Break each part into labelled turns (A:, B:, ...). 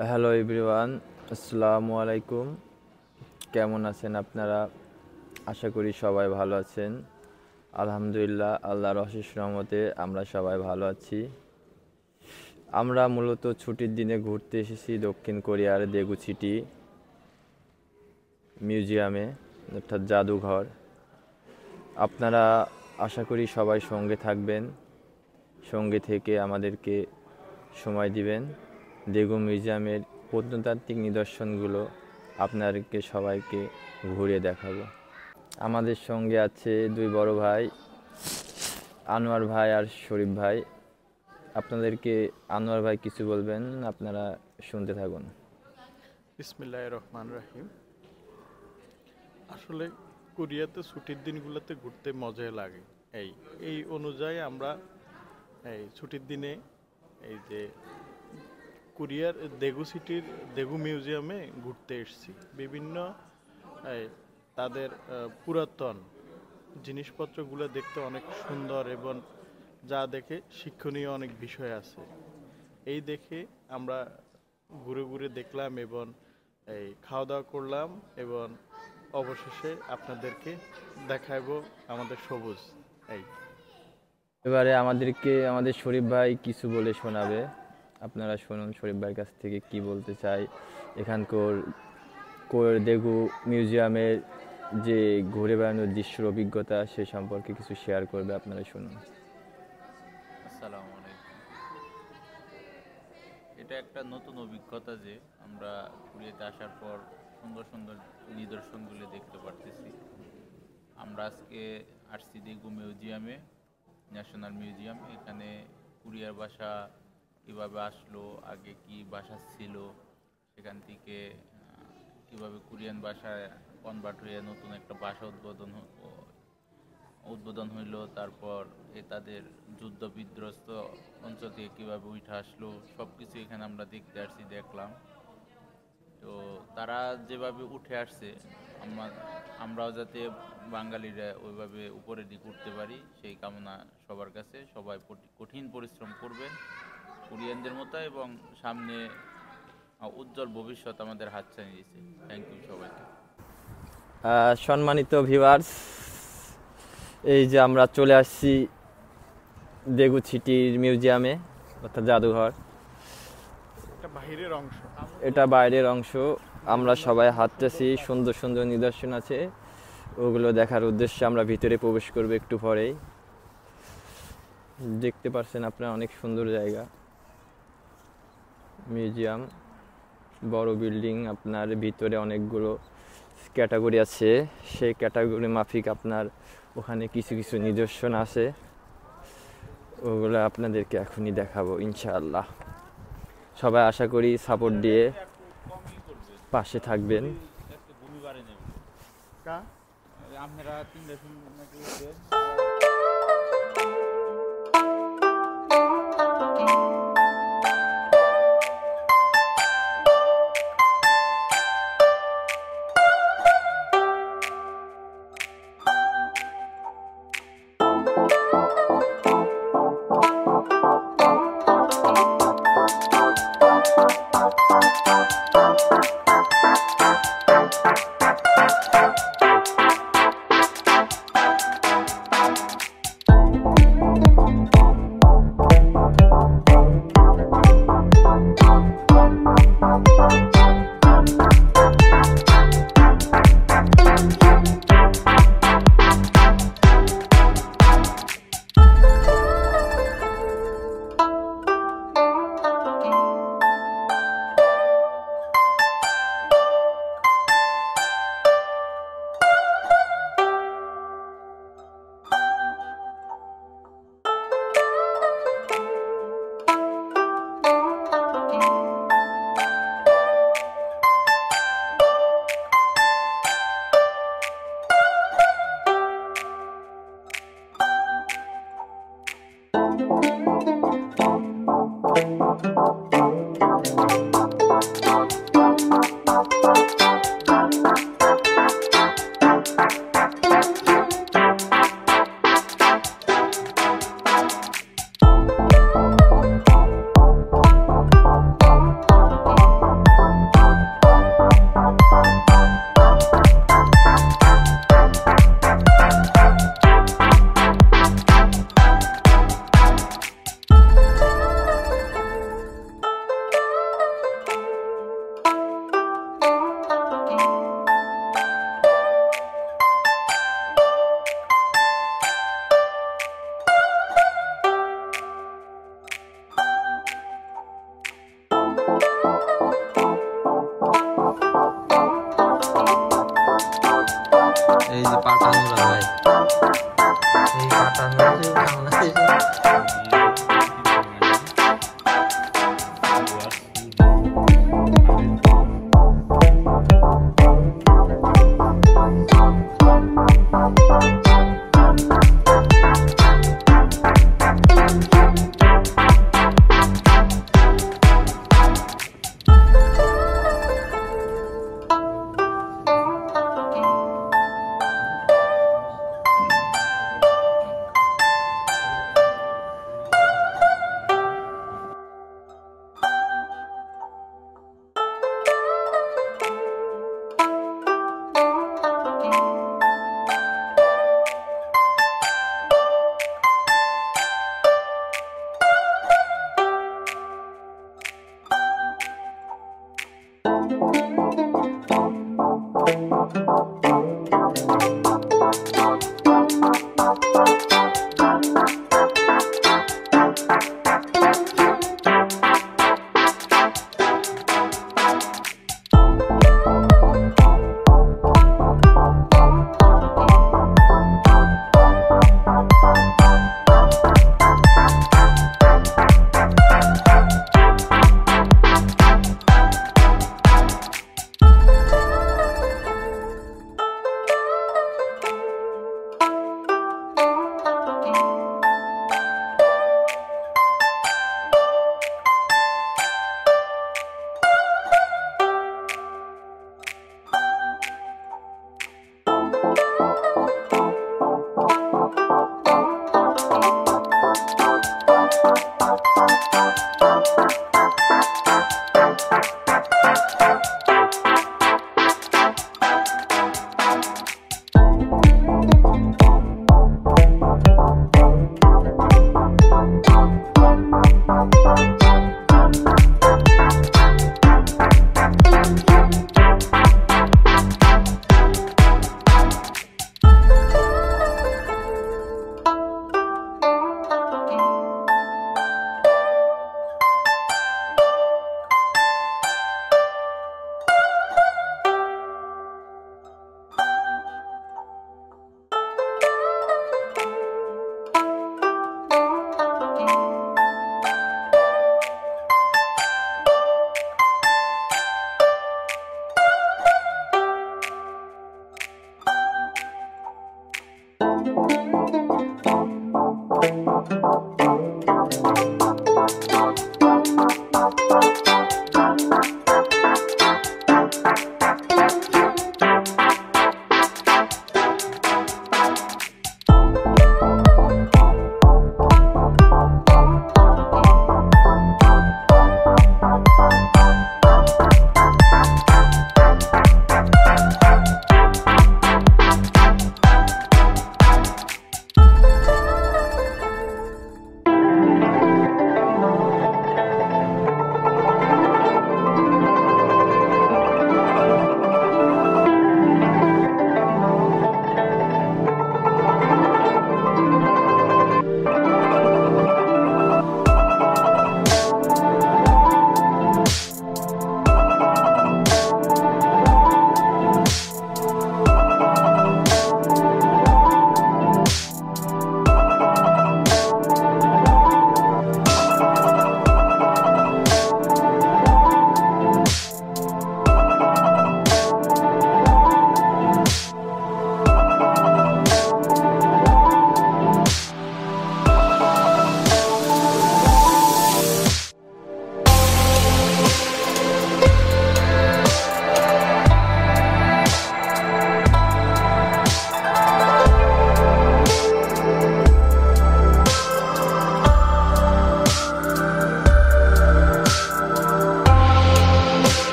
A: Hello everyone, আসসালামু আলাইকুম। কেমন আছেন আপনারা? আশা করি সবাই ভালো আছেন। আলহামদুলিল্লাহ, আল্লাহর অশেষ রহমতে আমরা সবাই ভালো আছি। আমরা মূলত ছুটির দিনে ঘুরতে এসেছি দক্ষিণ কোরিয়ার দেগু সিটি মিউজিয়ামে, অর্থাৎ জাদুঘর। আপনারা আশা করি সবাই সঙ্গে থাকবেন, সঙ্গে থেকে আমাদেরকে সময় দিবেন। দেগু মিউজিয়ামের প্রত্নতাত্ত্বিক নিদর্শনগুলো আপনাদেরকে সবাইকে ঘুরে দেখাবো। আমাদের সঙ্গে আছে দুই বড় ভাই, আনোয়ার ভাই আর শরীফ ভাই। আপনাদেরকে আনোয়ার ভাই কিছু বলবেন, আপনারা শুনতে থাকুন।
B: বিসমিল্লাহির রহমানির রহিম। আসলে কোরিয়াতে ছুটির দিনগুলোতে ঘুরতে মজাই লাগে। এই অনুযায়ী আমরা এই ছুটির দিনে এই যে কোরিয়ার দেগু সিটির দেগু মিউজিয়ামে ঘুরতে এসেছি। বিভিন্ন তাদের পুরাতন জিনিসপত্রগুলো দেখতে অনেক সুন্দর এবং যা দেখে শিক্ষণীয় অনেক বিষয় আছে। এই দেখে আমরা ঘুরে ঘুরে দেখলাম এবং খাওয়া দাওয়া করলাম এবং অবশেষে আপনাদেরকে দেখাবো আমাদের সবুজ।
A: এবারে আমাদের শরীফ ভাই কিছু বলে শোনাবে। আপনারা শুনুন শরীফ ভাইয়ের কাছ থেকে কি বলতে চাই। এখানকার দেগু মিউজিয়ামের যে ঘুরে বেড়ানোর দৃশ্যের অভিজ্ঞতা সে সম্পর্কে কিছু শেয়ার করবে, আপনারা শুনুন।
C: আসসালামু আলাইকুম। এটা একটা নতুন অভিজ্ঞতা যে আমরা কোরিয়াতে আসার পর সুন্দর সুন্দর নিদর্শনগুলি দেখতে পারতেছি। আমরা আজকে আসছি দেগু মিউজিয়ামে, ন্যাশনাল মিউজিয়াম। এখানে কোরিয়ার ভাষা কীভাবে আসলো, আগে কি ভাষা ছিল, সেখান থেকে কীভাবে কোরিয়ান ভাষায় কনভার্ট হয়ে নতুন একটা ভাষা উদ্বোধন হইল, তারপর তাদের যুদ্ধ বিধ্বস্ত অঞ্চল থেকে কীভাবে উঠে আসলো, সব কিছু এখানে আমরা দেখতে আসছি, দেখলাম। তো তারা যেভাবে উঠে আসছে আমরাও যাতে বাঙালিরা ওইভাবে উপরের দিকে উঠতে পারি সেই কামনা সবার কাছে। সবাই কঠিন পরিশ্রম করবেন কোরিয়ানদের মতো, এবং সামনে উজ্জ্বল ভবিষ্যৎ আমাদের হাতছানি দিয়েছে। থ্যাংক ইউ সবাইকে।
A: সম্মানিত ভিউয়ার্স, এই যে আমরা চলে আসছি দেগু সিটির মিউজিয়ামে, অর্থাৎ জাদুঘর। এটা বাইরের অংশ। আমরা সবাই হাঁটতেছি, সুন্দর সুন্দর নিদর্শন আছে, ওগুলো দেখার উদ্দেশ্যে আমরা ভিতরে প্রবেশ করব একটু পরেই। দেখতে পাচ্ছেন আপনারা, অনেক সুন্দর জায়গা, মিউজিয়াম, বড় বিল্ডিং। আপনার ভিতরে অনেকগুলো ক্যাটাগরি আছে, সেই ক্যাটাগরি মাফিক আপনার ওখানে কিছু কিছু নিদর্শন আছে, ওগুলো আপনাদেরকে এখনই দেখাবো ইনশাআল্লাহ। সবাই আশা করি সাপোর্ট দিয়ে পাশে থাকবেন।
D: এই যে পাঠানরা ভাই, এই পাঠানরা যে বাংলাদেশে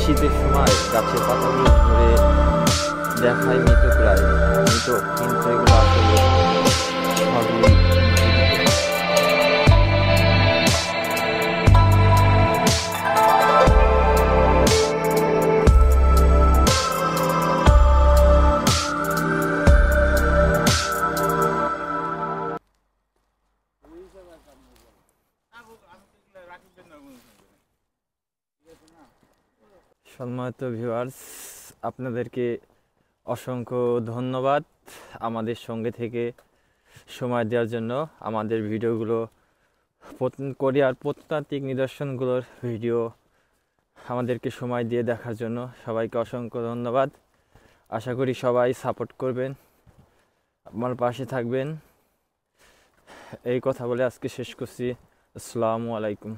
A: শীতের সময় গাছের পাতাগুলো ঝরে দেখায় মৃত প্রায় মৃত, কিন্তু এগুলো আসলে সবই সম্মানিত ভিউয়ার্স, আপনাদেরকে অসংখ্য ধন্যবাদ আমাদের সঙ্গে থেকে সময় দেওয়ার জন্য। আমাদের ভিডিওগুলো কোরিয়ার প্রত্নতাত্ত্বিক নিদর্শনগুলোর ভিডিও আমাদেরকে সময় দিয়ে দেখার জন্য সবাইকে অসংখ্য ধন্যবাদ। আশা করি সবাই সাপোর্ট করবেন, আমার পাশে থাকবেন। এই কথা বলে আজকে শেষ করছি। আসসালামু আলাইকুম।